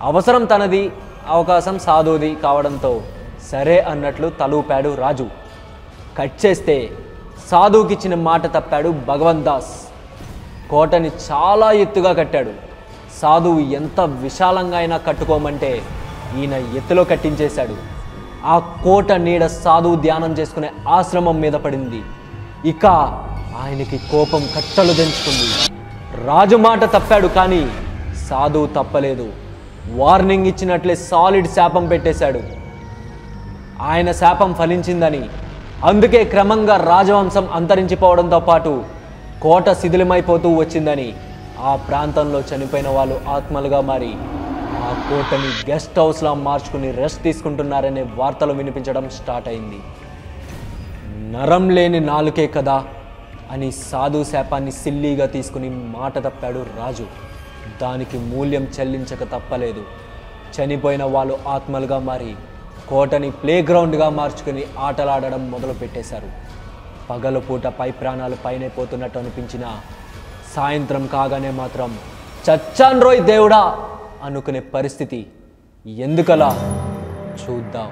అవసరం తనది, అవకాశం సాధుది కావడంతో సరే అన్నట్లు తలూపాడు రాజు. కట్ చేస్తే సాధువుకిచ్చిన మాట తప్పాడు భగవంత్ దాస్. కోటని చాలా ఎత్తుగా కట్టాడు. సాధువు ఎంత విశాలంగా అయినా కట్టుకోమంటే ఈయన ఎత్తులో కట్టించేశాడు. ఆ కోట నీడ సాధువు ధ్యానం చేసుకునే ఆశ్రమం మీద పడింది. ఇక ఆయనకి కోపం కట్టలు తెంచుకుంది. రాజు మాట తప్పాడు, కానీ సాధువు తప్పలేదు. వార్నింగ్ ఇచ్చినట్లే సాలిడ్ శాపం పెట్టేశాడు. ఆయన శాపం ఫలించిందని, అందుకే క్రమంగా రాజవంశం అంతరించిపోవడంతో పాటు కోట శిథిలమైపోతూ వచ్చిందని, ఆ ప్రాంతంలో చనిపోయిన వాళ్ళు ఆత్మలుగా మారి ఆ కోటని గెస్ట్ హౌస్లా మార్చుకుని రెస్ట్ తీసుకుంటున్నారనే వార్తలు వినిపించడం స్టార్ట్ అయింది. నరం లేని నాలుకే కదా అని సాధు శాపాన్ని సిల్లీగా తీసుకుని మాట తప్పాడు రాజు. దానికి మూల్యం చెల్లించక తప్పలేదు. చనిపోయిన వాళ్ళు ఆత్మలుగా మారి కోటని ప్లేగ్రౌండ్గా మార్చుకుని ఆటలాడడం మొదలుపెట్టేశారు. పగలుపూట పై ప్రాణాలు పైనే పోతున్నట్టు అనిపించిన సాయంత్రం కాగానే మాత్రం చచ్చాన్ రోయ్ దేవుడా అనుకునే పరిస్థితి. ఎందుకలా చూద్దాం.